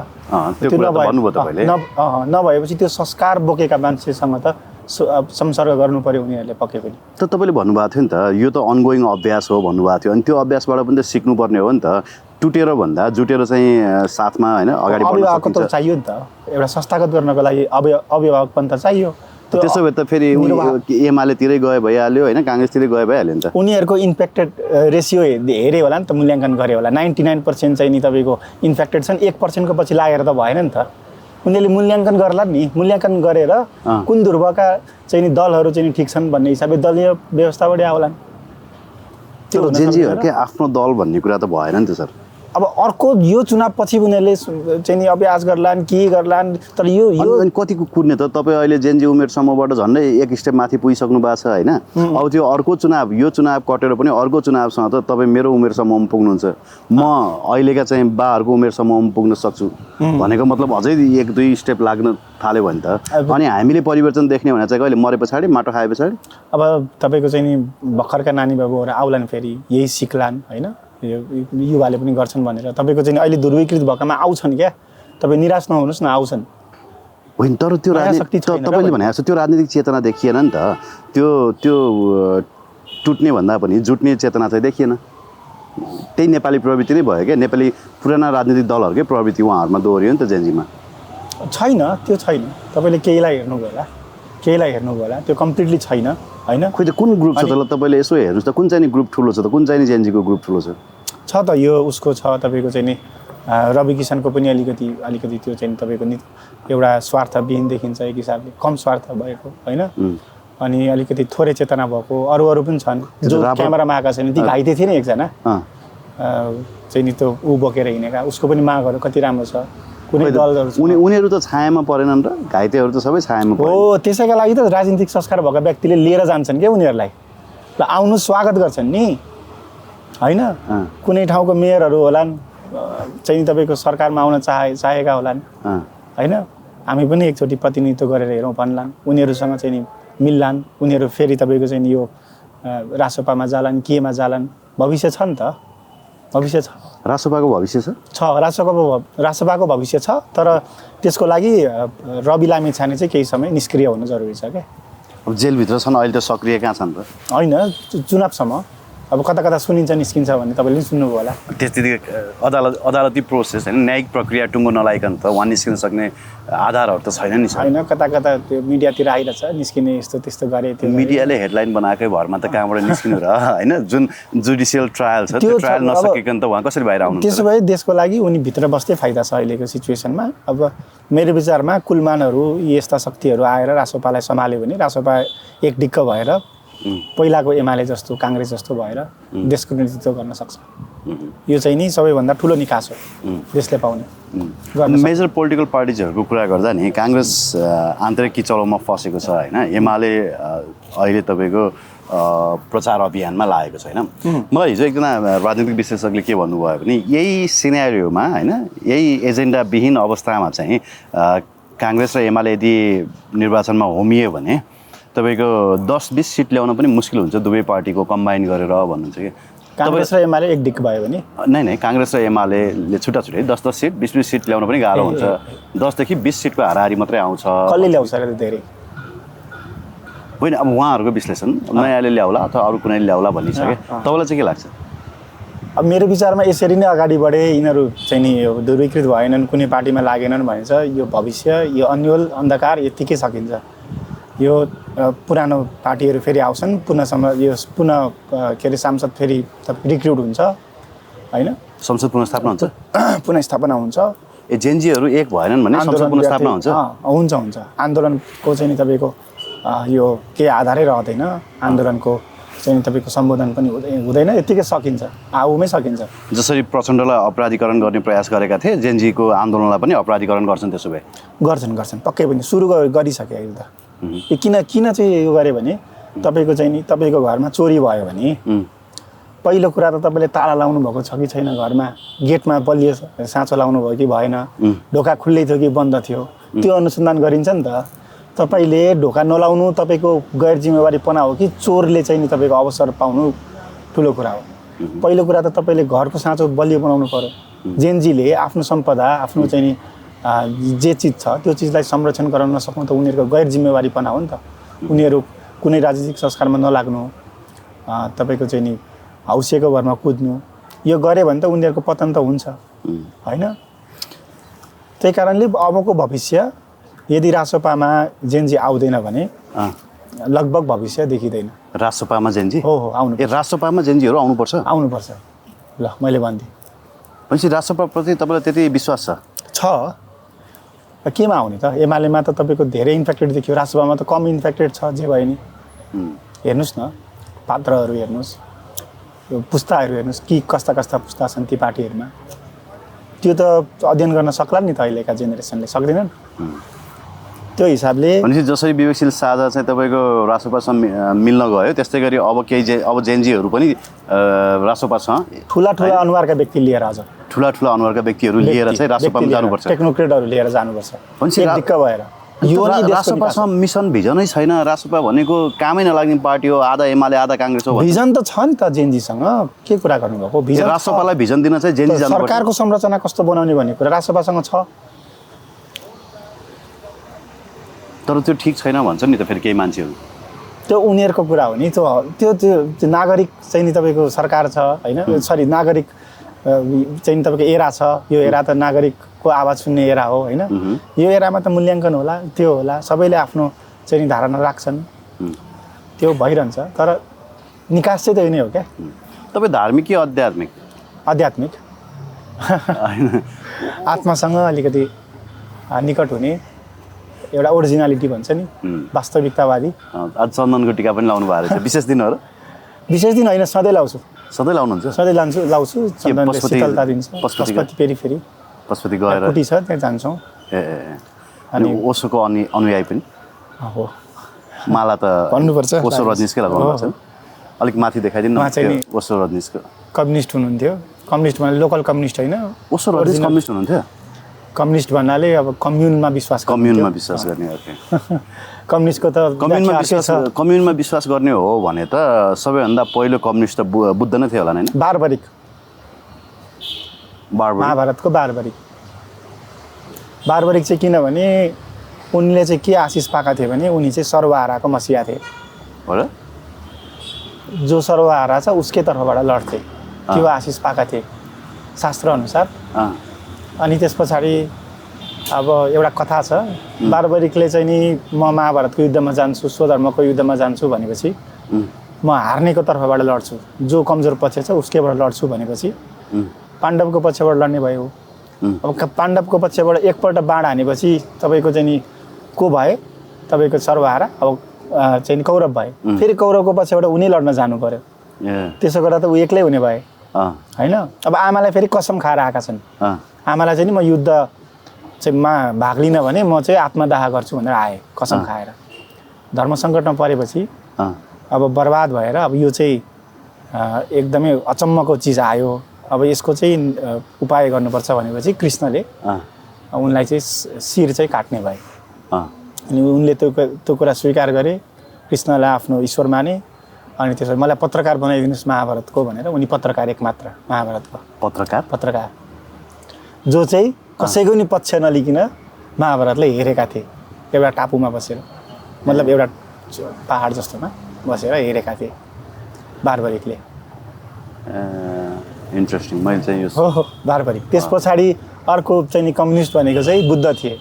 त्यो कुरा त भन्नुभयो तपाईँले। नभएपछि त्यो संस्कार बोकेका मान्छेसँग त संसर्ग गर्नु पर्यो उनीहरूले पक्कै पनि। त तपाईँले भन्नुभएको थियो नि त यो त अनगोइङ अभ्यास हो भन्नुभएको थियो, अनि त्यो अभ्यासबाट पनि त सिक्नुपर्ने हो नि त। टुटेर भन्दा जुटेर चाहिँ साथमा होइन अगाडि बढ्न अभिभावक त सकिन्छ। चाहियो नि त, एउटा संस्थागत गर्नको लागि अभिभावक पनि त चाहियो। त्यसो भए त फेरि एमालेतिरै गए भइहाल्यो होइन, काङ्ग्रेसतिरै गए भइहाल्यो नि त। उनीहरूको इन्फेक्टेड रेसियो हेरे होला नि त, मूल्याङ्कन गरे होला। 99% चाहिँ नि तपाईँको इन्फेक्टेड छन्, 1% को पछि लागेर त भएन नि त। उनीहरूले मूल्याङ्कन गर्ला नि, मूल्याङ्कन गरेर कुन ध्रुवका चाहिँ नि दलहरू चाहिँ ठिक छन् भन्ने हिसाबले दलीय व्यवस्थाबाटै आउलान्। त्यो जेनजीहरूकै आफ्नो दल भन्ने कुरा त भएन नि त सर। अब अर्को यो चुनाव पछि उनीहरूले चाहिँ नि अभ्यास गर्लान् के गर्लान्, तर यो अनि कतिको कुर्ने त तपाईँ अहिले जेनजी उमेर समूहबाट झन्डै एक स्टेप माथि पुगिसक्नु भएको छ होइन। अब त्यो अर्को चुनाव, यो चुनाव कटेर पनि अर्को चुनावसँग त तपाईँ मेरो उमेर समूहमा पुग्नुहुन्छ, म अहिलेका चाहिँ बाहरूको उमेर समूहमा पुग्न सक्छु भनेको मतलब अझै 1-2 स्टेप लाग्न थाल्यो भने त अनि हामीले परिवर्तन देख्ने भने चाहिँ कहिले मरे पछाडि, माटो खाए पछाडि। अब तपाईँको चाहिँ नि भर्खरका नानी बाबुहरू आउलान्, फेरि यही सिक्लान् होइन, युवाले पनि गर्छन् भनेर तपाईँको चाहिँ अहिले ध्रुवीकृत भएकामा आउँछन् क्या, तपाईँ निराश नहुनुहोस् न, आउँछन्। होइन तर त्यो राजनीति तपाईँले भने जस्तो त्यो राजनीतिक चेतना देखिएन नि त। त्यो टुट्ने भन्दा पनि जुट्ने चेतना चाहिँ देखिएन। त्यही नेपाली प्रवृत्ति नै भयो क्या, नेपाली पुराना राजनीतिक दलहरूकै प्रवृत्ति उहाँहरूमा दोहोरियो नि त जेनजीमा। छैन, त्यो छैन। तपाईँले केहीलाई हेर्नुभयो होला, केहीलाई हेर्नुभयो होला, त्यो कम्प्लिटली छैन होइन। खोइ त कुन ग्रुप छ त, तपाईँले यसो हेर्नुहोस् त कुन चाहिँ ग्रुप ठुलो छ त, कुन चाहिँ जेनजीको ग्रुप ठुलो छ? छ त यो उसको छ तपाईँको चाहिँ नि रवि किसनको पनि अलिकति त्यो चाहिँ तपाईँको नि एउटा स्वार्थविहीन देखिन्छ, एक हिसाबले कम स्वार्थ भएको होइन। अनि अलिकति थोरै चेतना भएको अरू पनि छन् जो क्यामेरामा आएका छैन। ती घाइते थिए नि एकजना चाहिँ नि त्यो ऊ बोकेर हिँडेका, उसको पनि मागहरू कति राम्रो छ। कुनै दलहरू उनीहरू त छायामा परेनन् र, घाइतेहरू त सबै छायामा परे हो। त्यसैका लागि त राजनीतिक संस्कार भएका व्यक्तिले लिएर जान्छन् क्या उनीहरूलाई, ल आउनु स्वागत गर्छन् नि होइन। कुनै ठाउँको मेयरहरू होलान् चाहिँ तपाईँको सरकारमा आउन चाहेका होलान् होइन, हामी पनि एकचोटि प्रतिनिधित्व गरेर हेरौँ भन्लान्, उनीहरूसँग चाहिँ नि मिल्लान्, उनीहरू फेरि तपाईँको चाहिँ यो रासोपामा जालान्, केमा जालान्, भविष्य छ नि त, भविष्य छ। रासोपाको भविष्य छ, रासोपाको भविष्य छ, तर त्यसको लागि रवि लामिछाने चाहिँ केही समय निष्क्रिय हुनु जरुरी छ क्या। अब जेलभित्र छन् अहिले त, सक्रिय कहाँ छन् त? होइन, चुनावसम्म अब कता कता सुनिन्छ निस्किन्छ भन्ने तपाईँले पनि सुन्नुभयो होला। त्यति अदालती प्रोसेस होइन, न्यायिक प्रक्रिया टुङ्गो नलाइकन त उहाँ निस्किन सक्ने आधारहरू त छैन नि सर। होइन, कता कता त्यो मिडियातिर आइरहेछ निस्किने यस्तो त्यस्तो गरे, त्यो मिडियाले हेडलाइन बनाएकै भरमा त कहाँबाट निस्किनु र होइन। जुन जुडिसियल ट्रायल छ त्यो ट्रायल नसकिकन त उहाँ कसरी बाहिर आउनु? त्यसो भए देशको लागि उनी भित्र बस्दै फाइदा छ अहिलेको सिचुएसनमा। अब मेरो विचारमा कुलमानहरू यस्ता शक्तिहरू आएर रासोपालाई सम्हाल्यो भने रासोपा एक डिक्क भएर पहिलाको एमाले जस्तो काङ्ग्रेस जस्तो भएर देशको नेतृत्व गर्न सक्छ। यो चाहिँ नि सबैभन्दा ठुलो निकास हो देशले पाउने। मेजर पोलिटिकल पार्टिजहरूको कुरा गर्दा नि काङ्ग्रेस आन्तरिक किचलोमा फसेको छ होइन। एमाले अहिले तपाईँको प्रचार अभियानमा लागेको छैन। मलाई हिजो एकजना राजनीतिक विश्लेषकले के भन्नुभयो भने यही सिनेरियोमा होइन, यही एजेन्डाविहीन अवस्थामा चाहिँ काङ्ग्रेस र एमाले यदि निर्वाचनमा होमियो भने तपाईँको 10-20 सिट ल्याउन पनि मुस्किल हुन्छ दुवै पार्टीको कम्बाइन गरेर भन्नुहुन्छ कि। काङ्ग्रेस र एमाले एक डिक भयो भने नै काङ्ग्रेस र एमाले छुट्टा-छुट्टै 10-10 सिट 20-20 सिट ल्याउन पनि गाह्रो हुन्छ। 10 देखि 20 सिटको हाराहारी मात्रै आउँछ। कसले ल्याउँछ र धेरै होइन, अब उहाँहरूको विश्लेषण नयाँले ल्याउला अथवा अरू कुनै ल्याउला भन्ने छ कि। तपाईँलाई चाहिँ के लाग्छ? अब मेरो विचारमा यसरी नै अगाडि बढे यिनीहरू चाहिँ नि यो ध्रुवीकृत भएनन्, कुनै पार्टीमा लागेनन् भने चाहिँ यो भविष्य, यो अन्यल अन्धकार यत्तिकै सकिन्छ। यो पुरानो पार्टीहरू फेरि आउँछन्, पुनः के अरे सांसद फेरि रिक्रुट हुन्छ होइन, संसद पुनर्स्थापना हुन्छ, पुनर्स्थापना हुन्छ। जेनजीहरू एक भएनन् भने संसद पुनर्स्थापना हुन्छ। हुन्छ आन्दोलनको चाहिँ नि तपाईँको यो केही आधारै रहँदैन, आन्दोलनको चाहिँ तपाईँको सम्बोधन पनि हुँदैन, यत्तिकै सकिन्छ, आउमै सकिन्छ। जसरी प्रचण्डलाई अपराधीकरण गर्ने प्रयास गरेका थिए, जेनजीको आन्दोलनलाई पनि अपराधीकरण गर्छन्। त्यसो भए गर्छन् पक्कै पनि सुरु गरिसके अहिले त। किन चाहिँ यो गरे भने तपाईँको चाहिँ नि तपाईँको घरमा चोरी भयो भने पहिलो कुरा त तपाईँले ताला लाउनु भएको छ कि छैन, घरमा गेटमा बलियो साँचो लाउनु भयो कि भएन, ढोका खुल्लै थियो कि बन्द थियो, त्यो अनुसन्धान गरिन्छ नि त। तपाईँले ढोका नलाउनु तपाईँको गैर जिम्मेवारीपना हो कि चोरले चाहिँ नि तपाईँको अवसर पाउनु ठुलो कुरा हो। पहिलो कुरा त तपाईँले घरको साँचो बलियो बनाउनु पर्यो। जेनजीले आफ्नो सम्पदा आफ्नो चाहिँ नि जे चिज छ त्यो चिजलाई संरक्षण गराउन नसक्नु त उनीहरूको गैर जिम्मेवारीपना हो नि त। उनीहरू कुनै राजनीतिक संस्कारमा नलाग्नु, तपाईँको चाहिँ नि हौसिएको भरमा कुद्नु, यो गऱ्यो भने त उनीहरूको पतन त हुन्छ होइन। त्यही कारणले अबको भविष्य यदि रासोपामा जेनजी आउँदैन भने लगभग भविष्य देखिँदैन। रासोपामा जेनजी हो आउनु। रासोपामा जेनजीहरू आउनुपर्छ आउनुपर्छ। ल मैले भनिदिएँ। भनेपछि रासोपाप्रति तपाईँलाई त्यति विश्वास छ। केमा आउने त? एमालेमा त तपाईँको धेरै इन्फेक्टेड देखियो, रासोपामा त कम इन्फेक्टेड छ। जे भयो नि हेर्नुहोस् न, पात्रहरू हेर्नुहोस्, पुस्ताहरू हेर्नुहोस् कि कस्ता कस्ता पुस्ता छन् ती पार्टीहरूमा। त्यो त अध्ययन गर्न सक्ला नि त अहिलेका जेनेरेसनले, सक्दैनन्। त्यो हिसाबले भनेपछि जसरी विवेकशील साझा चाहिँ तपाईँको रासोपासँग मिल्न गयो त्यस्तै गरी अब अब जेनजीहरू पनि रासोपासँग ठुला अनुहारका व्यक्ति लिएर आज ठुला अनुहारका व्यक्तिहरू लिएर चाहिँ रासोपामा जानुपर्छ। टेक्नोक्रेटहरू लिएर जानुपर्छ। दिक्क भएर यो रासोपासँग मिसन भिजनै छैन। रासोपा भनेको कामै नलाग्ने पार्टी हो, आधा एमाले आधा काङ्ग्रेस हो। भिजन त छ नि त जेनजीसँग, के कुरा गर्नुभएको? भिजन रासोपालाई भिजन दिन चाहिँ जेनजी जानुपर्छ। सरकारको संरचना कस्तो बनाउने भन्ने कुरा रासोपासँग छ। तर त्यो ठिक छैन भन्छ नि त फेरि केही मान्छेहरू। त्यो उनीहरूको कुरा हो नि। त्यो नागरिक चाहिँ नि तपाईँको सरकार छ होइन, सरी नागरिक चाहिँ तपाईँको एरा छ। यो एरा त नागरिकको आवाज सुन्ने एरा हो होइन। यो एरामा त मूल्याङ्कन होला, त्यो होला, सबैले आफ्नो चाहिँ नि धारणा राख्छन्, त्यो भइरहन्छ। तर निकास चाहिँ त्यही नै हो क्या। तपाईँ धार्मिक कि आध्यात्मिक? आध्यात्मिक। आत्मासँग अलिकति निकट हुने एउटा ओरिजिनालिटी भन्छ नि, वास्तविकतावादी। आज चन्दनको टिका पनि लाउनु भएको रहेछ। विशेष दिनहरू? विशेष दिन होइन, सधैँ लाउँछु। सधैँ लाउनुहुन्छ? सधैँ लाउँछु। चन्दनले शीतलता दिन्छ। पशुपति पेरिफेरी पशुपति गएर कुटी छ त्यहाँ जान्छौँ। अनि ओशोको अनुयायी पनि हो। माला त भन्नुपर्छ, ओशो रजनीशकै लगाउनु पर्छ। अलिक माथि देखाइदिनु न ओशो रजनीशको। कम्युनिस्ट हुनुहुन्थ्यो। कम्युनिस्ट भने लोकल कम्युनिस्ट होइन, ओशो रजनीश कम्युनिस्ट हुनुहुन्थ्यो। कम्युनिस्ट भन्नाले अब कम्युनमा विश्वास गर्ने ओके। कम्युनिस्टको त कम्युनमा विश्वास गर्ने हो भने त सबैभन्दा पहिलो कम्युनिस्ट त बुद्ध नै थियो होला नि? बारबरिक, महाभारतको बारबरिक चाहिँ किनभने उनले चाहिँ के आशिष पाएका थिए भने उनी चाहिँ सर्वहाराको मसिहा थिए। जो सर्वहारा छ उसकै तर्फबाट लड्थे, त्यो आशिष पाएका थिए शास्त्र अनुसार। अनि त्यस पछाडि अब एउटा कथा छ, बारबरिकले चाहिँ नि म महाभारतको युद्धमा जान्छु, स्वधर्मको युद्धमा जान्छु भनेपछि म हार्नेको तर्फबाट लड्छु, जो कमजोर पक्ष छ उसकैबाट लड्छु भनेपछि पाण्डवको पक्षबाट लड्ने भयो। अब पाण्डवको पक्षबाट एकपल्ट बाण हानेपछि तपाईँको चाहिँ नि को भए? तपाईँको सर्वहारा अब चाहिँ नि कौरव भए। फेरि कौरवको पक्षबाट उनी लड्न जानु पर्यो। त्यसो गर्दा त ऊ एक्लै हुने भए होइन। अब आमालाई फेरि कसम खाएर आएका छन्। आमालाई चाहिँ नि म युद्ध चाहिँ भाग लिन भने म चाहिँ आत्मदाह गर्छु भनेर आएँ कसम खाएर। धर्म सङ्कटमा परेपछि अब बर्बाद भएर अब यो चाहिँ एकदमै अचम्मको चिज आयो, अब यसको चाहिँ उपाय गर्नुपर्छ भनेपछि कृष्णले उनलाई चाहिँ शिर चाहिँ काट्ने भए। अनि उनले त्यो कुरा स्वीकार गरे, कृष्णलाई आफ्नो ईश्वर माने। अनि त्यसपछि मलाई पत्रकार बनाइदिनुहोस् महाभारतको भनेर उनी पत्रकार एक मात्र महाभारतको पत्रकार जो चाहिँ कसैको नि पक्ष नलिकन महाभारतलाई हेरेका थिए। एउटा टापुमा बसेर, मतलब एउटा पहाड जस्तोमा बसेर हेरेका थिए बारबरिकले। इन्ट्रेस्टिङ। मैले चाहिँ यो हो बारबरिक। त्यस पछाडि अर्को चाहिँ नि कम्युनिस्ट भनेको चाहिँ बुद्ध थिए।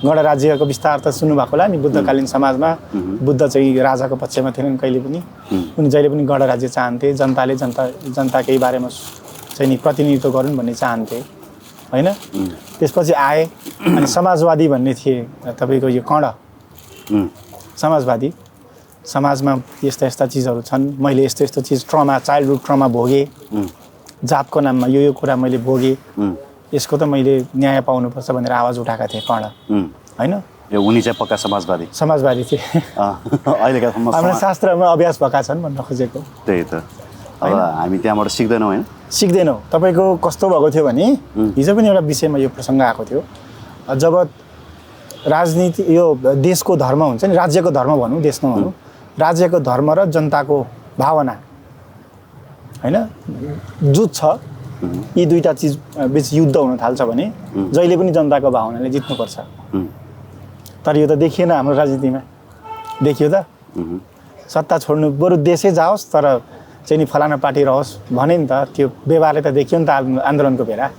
गणराज्यको विस्तार त सुन्नुभएको होला नि, बुद्धकालीन समाजमा बुद्ध चाहिँ राजाको पक्षमा थिएनन् कहिले पनि। उनी जहिले पनि गणराज्य चाहन्थे, जनताकै बारेमा चाहिँ नि प्रतिनिधित्व गरून् भन्ने चाहन्थे होइन। त्यसपछि आए अनि समाजवादी भन्ने थिए तपाईँको यो कर्ण समाजवादी। समाजमा यस्ता यस्ता चिजहरू छन्, मैले यस्तो यस्तो चिज ट्रमा, चाइल्डहुड ट्रमा भोगेँ, जातको नाममा यो कुरा मैले भोगेँ, यसको त मैले न्याय पाउनुपर्छ भनेर आवाज उठाएका थिए कर्ण होइन। उनी चाहिँ पक्का समाजवादी थिए। अहिलेका हाम्रो शास्त्रमा अभ्यास भएका छन् भन्न खोजेको त्यही त। अब हामी त्यहाँबाट सिक्दैनौँ होइन? सिक्दैनौँ। तपाईँको कस्तो भएको थियो भने हिजो पनि एउटा विषयमा यो प्रसङ्ग आएको थियो। जब राजनीति यो देशको धर्म हुन्छ नि, राज्यको धर्म भनौँ, देश नभनौँ, राज्यको धर्म र जनताको भावना होइन जुझ्छ, यी दुईटा चिज बिच युद्ध हुन थाल्छ भने जहिले पनि जनताको भावनाले जित्नुपर्छ। तर यो त देखिएन हाम्रो राजनीतिमा, देखियो त सत्ता छोड्नु बरु देशै जाओस् तर चाहिँ नि फलाना पार्टी रहोस् भने नि त, त्यो व्यवहारले त देखियो नि त आन्दोलनको बेला।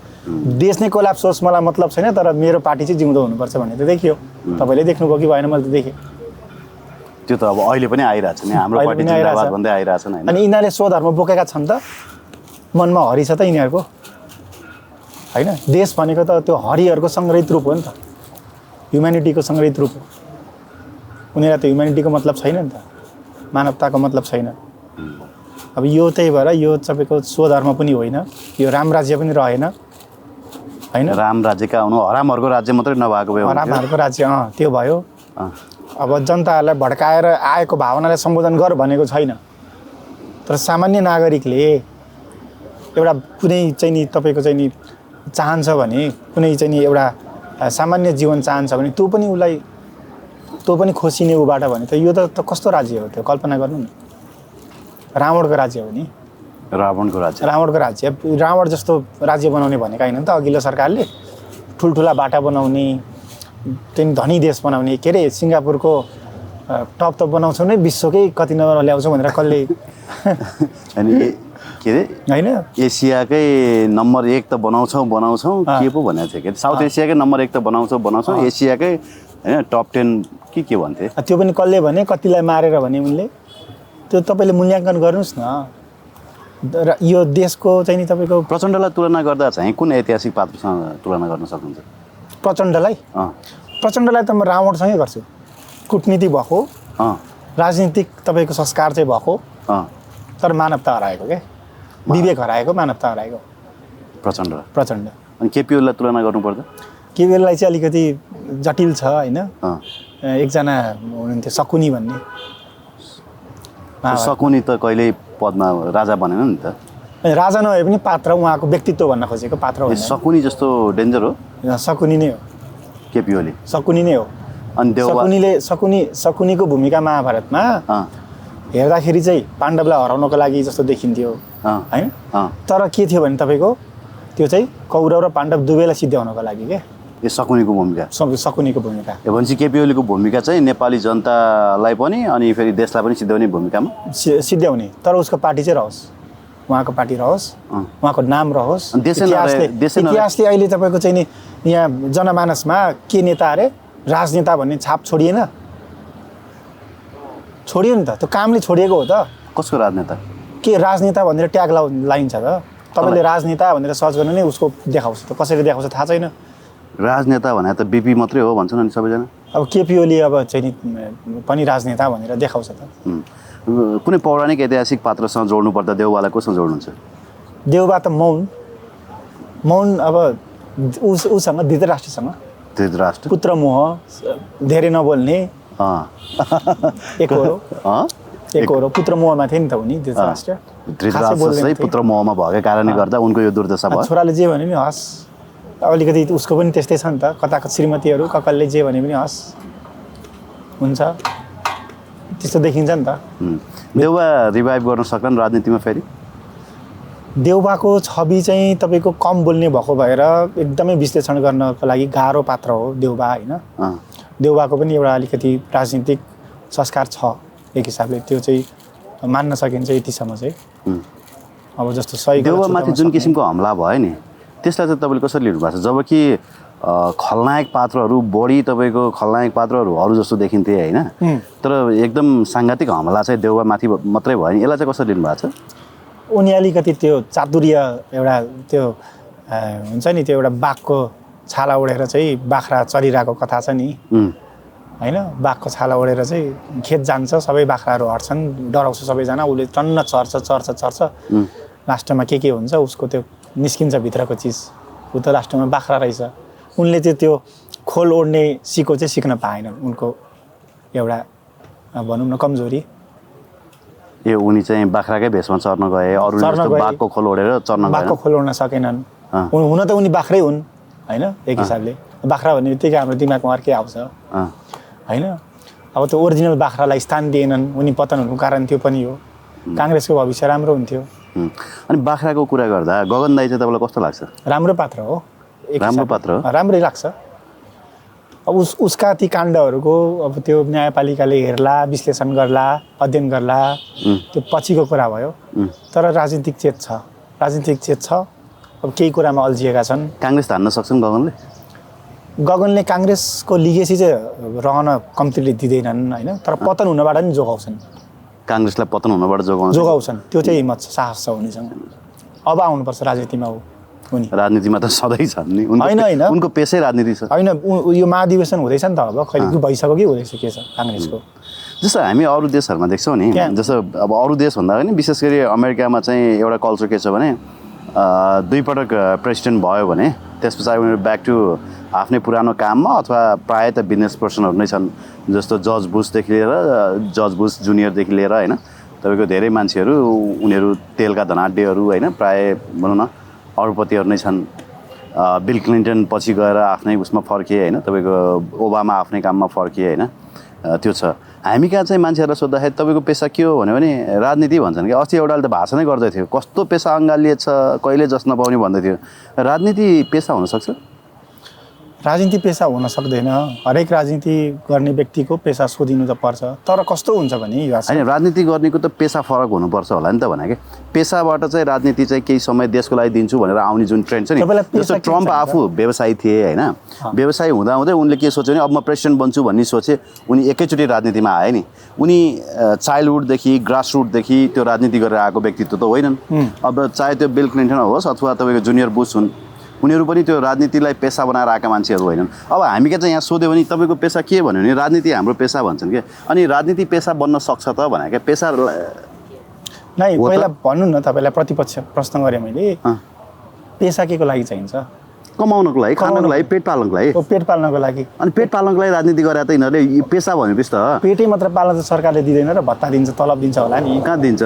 देश नै कोल्याप्स होस् मलाई मतलब छैन तर मेरो पार्टी चाहिँ जिउँदो हुनुपर्छ भन्ने त देखियो। तपाईँले देख्नुभयो कि भएन, मैले त देखेँ। त्यो त अब अहिले पनि आइरहेछ नि, हाम्रो पार्टी जिन्दाबाद भन्दै आइरहेछन् हैन। अनि यिनीहरूले स्वधर्म बोकेका छन् त, मनमा हरि छ त यिनीहरूको होइन। देश भनेको त त्यो हरिहरूको सङ्ग्रहित रूप हो नि त, ह्युम्यानिटीको सङ्ग्रहित रूप हो। उनीहरूलाई त ह्युम्यानिटीको मतलब छैन नि त, मानवताको मतलब छैन। अब यो त्यही भएर यो तपाईँको स्वधर्म पनि होइन, यो राम राज्य पनि रहेन होइन। राम राज्यका हुनु हरामहरूको राज्य मात्रै नभएको भए हरामहरूको राज्य त्यो भयो। अब जनताहरूलाई भड्काएर आएको भावनालाई सम्बोधन गर भनेको छैन, तर सामान्य नागरिकले एउटा कुनै चाहिँ नि तपाईँको चाहिँ नि चाहन्छ भने, कुनै चाहिँ नि एउटा सामान्य जीवन चाहन्छ भने त्यो पनि उसलाई त्यो पनि खोसिने उबाट भने त यो त कस्तो राज्य हो त्यो, कल्पना गर्नु न। रावणको राज्य हो नि, रावणको राज्य। रावणको राज्य, रावण जस्तो राज्य बनाउने भनेका होइन नि त अघिल्लो सरकारले। ठुल्ठुला बाटा बनाउने, त्यहाँदेखि धनी देश बनाउने, के अरे सिङ्गापुरको टप त बनाउँछौँ नै, विश्वकै कति नम्बर ल्याउँछौँ भनेर कसले अनि के अरे होइन एसियाकै नम्बर 1 त बनाउँछौँ के पो भनेको थियो कि साउथ एसियाकै नम्बर 1 त बनाउँछौँ एसियाकै होइन टप 10 के भन्थे। त्यो पनि कसले भने, कतिलाई मारेर भने उनले, त्यो तपाईँले मूल्याङ्कन गर्नुहोस् न। र यो देशको चाहिँ नि तपाईँको प्रचण्डलाई तुलना गर्दा चाहिँ कुन ऐतिहासिक पात्रसँग तुलना गर्न सक्नुहुन्छ? प्रचण्डलाई त म रावणसँगै गर्छु। कुटनीति भएको, राजनीतिक तपाईँको संस्कार चाहिँ भएको, तर मानवता हराएको क्या, विवेक हराएको, मानवता हराएको प्रचण्ड। अनि केपी ओलीलाई तुलना गर्नुपर्दा केपी ओलीलाई चाहिँ अलिकति जटिल छ होइन। एकजना हुनुहुन्थ्यो शकुनी भन्ने, शकुनी त कहिल्यै पदमा राजा बनेन नि त। राजा नभए पनि पात्र, उहाँको व्यक्तित्व भन्न खोजेको पात्र हो। शकुनी जस्तो डेन्जर हो? शकुनी नै हो केपी ओली, शकुनी नै हो। अनि शकुनीको भूमिका महाभारतमा हेर्दाखेरि चाहिँ पाण्डवलाई हराउनको लागि जस्तो देखिन्थ्यो होइन। तर के थियो भने तपाईँको त्यो चाहिँ कौरव र पाण्डव दुवैलाई सिद्ध्याउनको लागि के यो शकुनीको भूमिका। शकुनीको भूमिका भनेपछि केपी ओलीको भूमिका चाहिँ नेपाली जनतालाई पनि अनि फेरि देशलाई पनि सिद्ध्याउने भूमिकामा सिद्ध्याउने, तर उसको पार्टी चाहिँ रहोस्, उहाँको पार्टी रहोस्, उहाँको नाम रहोस्। इतिहासले अहिले तपाईँको चाहिँ नि यहाँ जनमानसमा के नेता अरे राजनेता भन्ने छाप छोडिएन, छोडियो नि त, त्यो कामले छोडिएको हो त। कसको राजनेता? के राजनेता भनेर ट्याग लाइन्छ त, तपाईँले राजनेता भनेर सर्च गर्नु नै उसको देखाउँछ त, कसरी देखाउँछ थाहा छैन। राजनेता भने त बिपी मात्रै हो भन्छन् अनि सबैजना। अब केपी ओली अब चाहिँ नि पनि राजनेता भनेर देखाउँछ त। कुनै पौराणिक ऐतिहासिक पात्रसँग जोड्नु पर्दा देउवालाई कोसँग जोड्नुहुन्छ? देउवा त मौन अब उसँग धृतराष्ट्र पुत्र मोह, धेरै नबोल्ने, एक हो पुत्र मोहमा थियो नि त उनी। धृतराष्ट्र पुत्र मोहमा भएको कारणले गर्दा उनको यो दुर्दशा भयो। छोराले जे भने पनि हस्, अलिकति उसको पनि त्यस्तै छ नि त, कताको श्रीमतीहरू ककलले जे भने पनि हस् हुन्छ, त्यस्तो देखिन्छ नि त। देउवा रिभाइभ गर्न सक्छन् राजनीतिमा फेरि? देउवाको छवि चाहिँ तपाईँको कम बोल्ने भएको भएर एकदमै विश्लेषण गर्नको लागि गाह्रो पात्र हो देउवा होइन। देउवाको पनि एउटा अलिकति राजनीतिक संस्कार छ एक हिसाबले, त्यो चाहिँ मान्न सकिन्छ यतिसम्म चाहिँ। अब जस्तो सही देउवामाथि जुन किसिमको हमला भयो नि त्यसलाई चाहिँ तपाईँले कसरी लिनु भएको छ? जबकि खलनायक पात्रहरू बढी तपाईँको खलनायक पात्रहरू अरू जस्तो देखिन्थे होइन, तर एकदम साङ्घातिक हमला चाहिँ देउवामाथि मात्रै भयो नि, यसलाई चाहिँ कसरी लिनु भएको छ? उनी अलिकति त्यो चातुर्य एउटा त्यो हुन्छ नि, त्यो एउटा बाघको छाला ओढेर चाहिँ बाख्रा चरिरहेको कथा छ नि होइन। बाघको छाला ओढेर चाहिँ खेत जान्छ, सबै बाख्राहरू हट्छन्, डराउँछ सबैजना, उसले टन्न चर्छ लास्टमा के हुन्छ उसको त्यो निस्किन्छ भित्रको चिज, ऊ त लास्टमा बाख्रा रहेछ। उनले चाहिँ त्यो खोल ओढ्ने सिको चाहिँ सिक्न पाएनन्, उनको एउटा भनौँ न कमजोरी। ए उनी चाहिँ बाख्राकै भेषमा चर्न गए, अरू बाघको खोल ओढेर चर्न गए, बाघको खोल ओढ्न सकेनन्। हुन त उनी बाख्रै हुन् होइन एक हिसाबले, बाख्रा भन्ने बित्तिकै हाम्रो दिमागमा अर्कै आउँछ होइन। अब त्यो ओरिजिनल बाख्रालाई स्थान दिएनन्, उनी पतन हुनुको कारण त्यो पनि हो। काङ्ग्रेसको भविष्य राम्रो हुन्थ्यो। अनि बाख्राको कुरा गर्दा गगन दाइ चाहिँ तपाईँलाई कस्तो लाग्छ? राम्रो पात्र हो, राम्रो पात्र हो, राम्रै लाग्छ। अब उसका ती काण्डहरूको अब त्यो न्यायपालिकाले हेर्ला, विश्लेषण गर्ला, अध्ययन गर्ला, त्यो पछिको कुरा भयो। तर राजनीतिक चेत छ, राजनीतिक चेत छ। अब केही कुरामा अल्झिएका छन्। काङ्ग्रेस धान्न सक्छन् गगनले? गगनले काङ्ग्रेसको लिगेसी चाहिँ रहन कम्तीले दिँदैनन् होइन, तर पतन हुनबाट नि जोगाउँछन्। काङ्ग्रेसलाई पतन हुनबाट जोगाउँछन्, त्यो चाहिँ हिम्मत छ, साहस छ उनीसँग। अब आउनुपर्छ राजनीतिमा उनी। राजनीतिमा त सधैँ छन् नि, होइन उनको पेसै राजनीति छ। होइन, यो महाधिवेशन हुँदैछ नि त, अब कहिले भइसक्यो कि हुँदैछ के छ काङ्ग्रेसको। जस्तो हामी अरू देशहरूमा देख्छौँ नि, जस्तो अब अरू देश भन्दा पनि विशेष गरी अमेरिकामा चाहिँ एउटा कल्चर के छ भने 2 पटक प्रेसिडेन्ट भयो भने त्यस पछाडि उनीहरू ब्याक टु आफ्नै पुरानो काममा अथवा प्रायः त बिजनेस पर्सनहरू नै छन्। जस्तो जर्ज बुसदेखि लिएर जर्ज बुस जुनियरदेखि लिएर होइन, तपाईँको धेरै मान्छेहरू उनीहरू तेलका धनाढ्यहरू होइन, प्रायः भनौँ न अरूपतिहरू नै छन्। बिल क्लिन्टन पछि गएर आफ्नै उसमा फर्किए होइन, तपाईँको ओबामा आफ्नै काममा फर्किए होइन, त्यो छ। हामी कहाँ चाहिँ मान्छेहरूलाई सोद्धाखेरि तपाईँको पेसा के हो भन्यो भने राजनीति भन्छन् कि। अस्ति एउटाले त भाषणै गर्दै थियो, कस्तो पेसा अँगालिएछ, कहिले जस नपाउने भन्दै थियो। राजनीति पेसा हुनसक्छ? राजनीति पेसा हुन सक्दैन। हरेक राजनीति गर्ने व्यक्तिको पेसा सोधिनु त पर्छ, तर कस्तो हुन्छ भने होइन, राजनीति गर्नेको त पेसा फरक हुनुपर्छ होला नि त भने कि। पेसाबाट चाहिँ राजनीति चाहिँ केही समय देशको लागि दिन्छु भनेर आउने जुन ट्रेन्ड छ नि, जस्तो ट्रम्प आफू व्यवसायी थिए होइन, व्यवसायी हुँदाहुँदै उनले के सोच्यो भने अब म प्रेसिडेन्ट बन्छु भन्ने सोचे। उनी एकैचोटि राजनीतिमा आए नि। उनी चाइल्डहुडदेखि ग्रासरुटदेखि त्यो राजनीति गरेर आएको व्यक्तित्व त होइनन्। अब चाहे त्यो बिल क्लिन्टन होस् अथवा तपाईँको जुनियर बुस हुन्, उनीहरू पनि त्यो राजनीतिलाई पेसा बनाएर आएका मान्छेहरू होइनन्। अब हामी के चाहिँ यहाँ सोध्यो भने तपाईँको पेसा के भन्यो भने राजनीति हाम्रो पेसा भन्छन् क्या। अनि राजनीति पेसा बन्न सक्छ त भने क्या? पेसा नै पहिला भन्नु न, तपाईँलाई प्रतिपक्ष प्रश्न गरेँ मैले। पेसा के को लागि चाहिन्छ? कमाउनको लागि, खानको लागि, पेट पाल्नको लागि। पेट पाल्नको लागि। अनि पेट पाल्नको लागि राजनीति गरे त यिनीहरूले पेसा भनेपछि त पेटै मात्र पाल्न त सरकारले दिँदैन र भत्ता दिन्छ, तलब दिन्छ होला नि। कहाँ दिन्छ?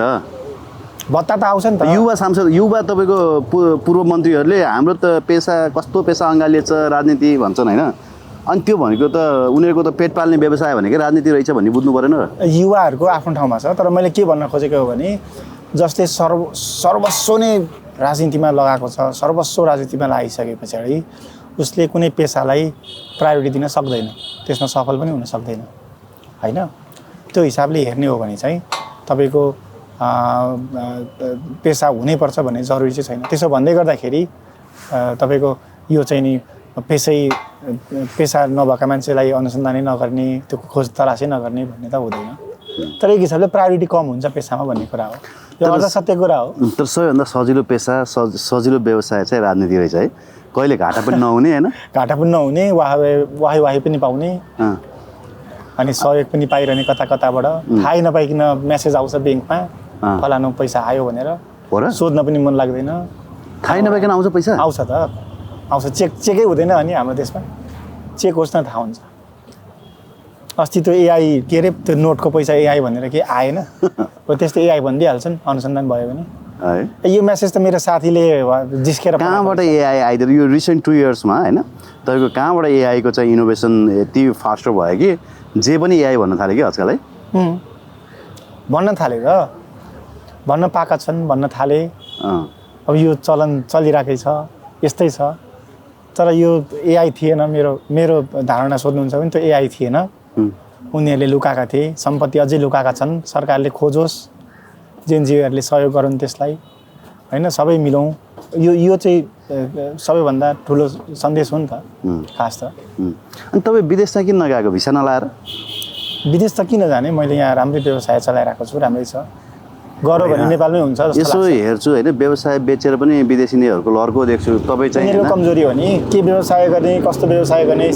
भत्ता त आउँछ नि त। युवा सांसद, युवा तपाईँको पूर्व मन्त्रीहरूले हाम्रो त पेसा कस्तो पेसा अँगालिएछ राजनीति भन्छन् होइन। अनि त्यो भनेको त उनीहरूको त पेट पाल्ने व्यवसाय भनेको राजनीति रहेछ भन्ने बुझ्नु परेन र? युवाहरूको आफ्नो ठाउँमा छ, तर मैले के भन्न खोजेको हो भने जसले सर्वस्व नै राजनीतिमा लगाएको छ, सर्वस्व राजनीतिमा लागिसके पछाडि उसले कुनै पेसालाई प्रायोरिटी दिन सक्दैन, त्यसमा सफल पनि हुन सक्दैन होइन। त्यो हिसाबले हेर्ने हो भने चाहिँ तपाईँको पेसा हुनैपर्छ भन्ने जरुरी चाहिँ छैन। त्यसो भन्दै गर्दाखेरि तपाईँको यो चाहिँ नि पेसा नभएका मान्छेलाई अनुसन्धानै नगर्ने, त्यो खोज तलासै नगर्ने भन्ने त हुँदैन। तर एक हिसाबले प्रायोरिटी कम हुन्छ पेसामा भन्ने कुरा हो, यो अझ सत्य कुरा हो। तर सबैभन्दा सजिलो पेसा, सजिलो व्यवसाय चाहिँ राजनीति रहेछ है। कहिले घाटा पनि नहुने होइन, घाटा पनि नहुने, वाही पनि पाउने, अनि सहयोग पनि पाइरहने कता कताबाट। थाहै नपाइकन मेसेज आउँछ ब्याङ्कमा फलानु पैसा आयो भनेर, सोध्न पनि मन लाग्दैन। थाहै नपाइकन आउँछ पैसा? आउँछ त, आउँछ। चेकै हुँदैन अनि हाम्रो देशमा चेक होस् न थाहा हुन्छ। अस्ति त्यो एआई के अरे त्यो नोटको पैसा एआई भनेर के आएन, त्यस्तो एआई भनिदिइहाल्छन् अनुसन्धान भयो भने। यो मेसेज त मेरो साथीले जिस्केर कहाँबाट एआई आइदियो यो रिसेन्ट 2 इयर्समा होइन? तपाईँको कहाँबाट एआईको चाहिँ इनोभेसन यति फास्टर भयो कि जे पनि एआई भन्न थाल्यो कि आजकल है? भन्न थाले र भन्न पाएका छन्, भन्न थाले। अब यो चलन चलिरहेकै छ, यस्तै छ। तर यो एआई थिएन, मेरो धारणा सोध्नुहुन्छ भने त्यो एआई थिएन। उनीहरूले लुकाएका थिए, सम्पत्ति अझै लुकाएका छन्। सरकारले खोजोस्, जेएनजीओहरूले सहयोग गरून् त्यसलाई होइन, सबै मिलौँ। यो चाहिँ सबैभन्दा ठुलो सन्देश हो नि त, खास त। अनि तपाईँ विदेश चाहिँ किन नगएको भिसा नलाएर? विदेश त किन जाने, मैले यहाँ राम्रै व्यवसाय चलाइरहेको छु, राम्रै छ। गरौँ भने नेपालमै हुन्छ जस्तो यसो हेर्छु होइन, व्यवसाय बेचेर पनि विदेशीहरूको लर्को देख्छु। तपाईँ चाहिँ उनीहरूको कमजोरी हो नि, के व्यवसाय गर्ने, कस्तो व्यवसाय गर्ने,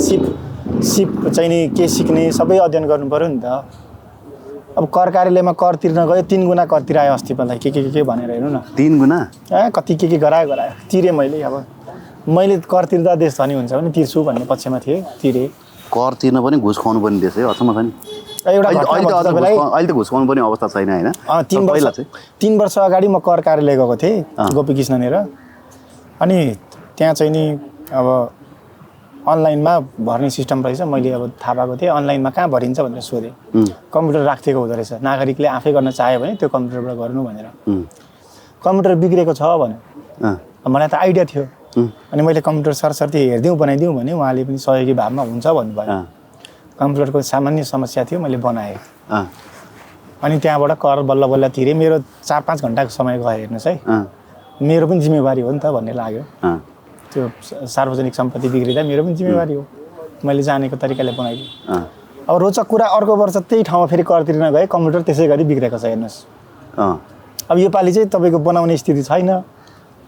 सिप चाहिँ नि के सिक्ने, सबै अध्ययन गर्नु पऱ्यो नि त। अब कर कार्यालयमा कर तिर्न गयो, 3 गुणा कर तिरायो अस्ति पहिला के भनेर हेर्नु न। 3 गुणा? कति के गरायो तिरेँ मैले। अब मैले कर तिर्दा देश धनी हुन्छ भने तिर्छु भन्ने पक्षमा थिएँ, तिरेँ। कर तिर्न पनि घुस खुवाउनु पर्ने देश है, अचम्म छ नि। अहिले त घुस खुवाउनु पर्ने अवस्था छैन होइन? 3 वर्ष अगाडि म कर कार्यालय गएको थिएँ गोपीकृष्णनेर। अनि त्यहाँ चाहिँ नि अब अनलाइनमा भर्ने सिस्टम रहेछ। मैले अब थाहा पाएको थिएँ अनलाइनमा कहाँ भरिन्छ भनेर सोधेँ। कम्प्युटर राखिदिएको हुँदो रहेछ, नागरिकले आफै गर्न चाह्यो भने त्यो कम्प्युटरबाट गर्नु भनेर। कम्प्युटर बिग्रेको छ भने मलाई त आइडिया थियो, अनि मैले कम्प्युटर सरसर्ती हेरिदिउँ बनाइदिउँ भने उहाँले पनि सहयोगी भावमा हुन्छ भन्नुभयो। कम्प्युटरको सामान्य समस्या थियो, मैले बनाएँ। अनि त्यहाँबाट कर बल्ल बल्ल तिरेँ। मेरो 4-5 घन्टाको समय गयो हेर्नुहोस् है। मेरो पनि जिम्मेवारी हो नि त भन्ने लाग्यो। त्यो सार्वजनिक सम्पत्ति बिग्रिँदा मेरो पनि जिम्मेवारी हो, मैले जानेको तरिकाले बनाइदिएँ। अब रोचक कुरा, अर्को वर्ष त्यही ठाउँमा फेरि कर तिर्न गएँ, कम्प्युटर त्यसै गरी बिग्रेको छ हेर्नुहोस्। अब योपालि चाहिँ तपाईँको बनाउने स्थिति छैन।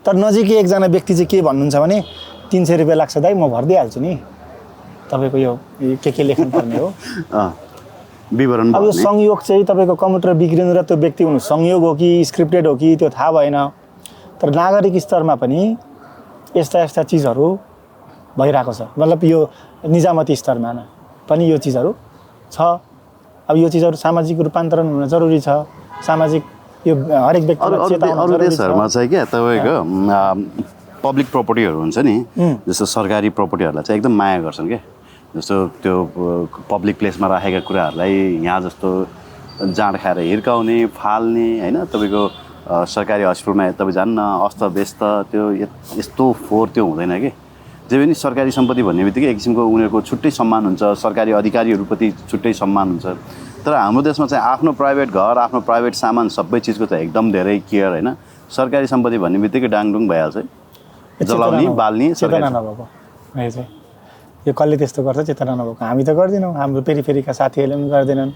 तर नजिकै एकजना व्यक्ति चाहिँ के भन्नुहुन्छ भने 300 रुपियाँ लाग्छ दाइ, म भरिदिइहाल्छु नि, तपाईँको यो के लेख्नुपर्ने हो विवरण। अब यो संयोग चाहिँ तपाईँको कम्प्युटर बिग्रिनु र त्यो व्यक्ति हुनु संयोग हो कि स्क्रिप्टेड हो कि त्यो थाहा भएन। तर नागरिक स्तरमा पनि यस्ता चिजहरू भइरहेको छ। मतलब यो निजामती स्तरमा पनि यो चिजहरू छ। अब यो चिजहरू सामाजिक रूपान्तरण हुन जरुरी छ। सामाजिक यो हरेक व्यक्तिलाई चेताउन अरू जरुरी छ। देशहरूमा चाहिँ क्या तपाईँको पब्लिक प्रपर्टीहरू हुन्छ नि, जस्तो सरकारी प्रपर्टीहरूलाई चाहिँ एकदम माया गर्छन् क्या। जस्तो त्यो पब्लिक प्लेसमा राखेका कुराहरूलाई यहाँ जस्तो जाँड खाएर हिर्काउने, फाल्ने होइन। तपाईँको सरकारी हस्पिटलमा तपाईँ जान्न, अस्तव्यस्त, त्यो यस्तो फोहोर त्यो हुँदैन कि। जे पनि सरकारी सम्पत्ति भन्ने बित्तिकै एक किसिमको उनीहरूको छुट्टै सम्मान हुन्छ, सरकारी अधिकारीहरूप्रति छुट्टै सम्मान हुन्छ। तर हाम्रो देशमा चाहिँ आफ्नो प्राइभेट घर, आफ्नो प्राइभेट सामान, सबै चिजको चाहिँ एकदम धेरै केयर होइन। सरकारी सम्पत्ति भन्ने बित्तिकै डाङडुङ भइहाल्छ, जलाउने बाल्ने। चेतना नभएको यो कसले त्यस्तो गर्छ, चेतना नभएको। हामी त गर्दैनौँ, हाम्रो पेरिफेरीका साथीहरूले पनि गर्दैनन्।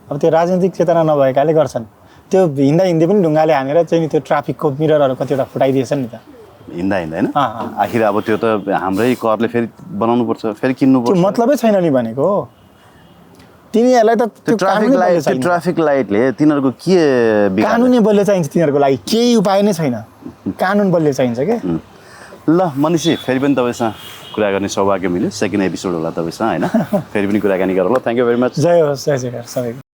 अब त्यो राजनीतिक चेतना नभएकाले गर्छन्। त्यो हिँड्दै पनि ढुङ्गाले हानेर चाहिँ त्यो ट्राफिकको मिररहरू कतिवटा फुटाइदिएछन् नि त, हिँड्दा होइन। आखिर अब त्यो त हाम्रै करले फेरि बनाउनु पर्छ, फेरि किन्नु पर्छ। त्यो मतलबै छैन नि भनेको। तिनीहरूलाई त त्यो ट्राफिक लाइटले तिनीहरूको के कानुनी बलले चाहिन्छ, तिनीहरूको लागि केही उपाय नै छैन, कानुन बलले चाहिन्छ क्या। ल मनिषी, फेरि पनि तपाईँसँग कुरा गर्ने सौभाग्य मिल्यो। सेकेन्ड एपिसोड होला तपाईँसँग होइन, फेरि पनि कुराकानी गरौँ ल। Thank you very much. जय होस्, जय जयकार सबैको।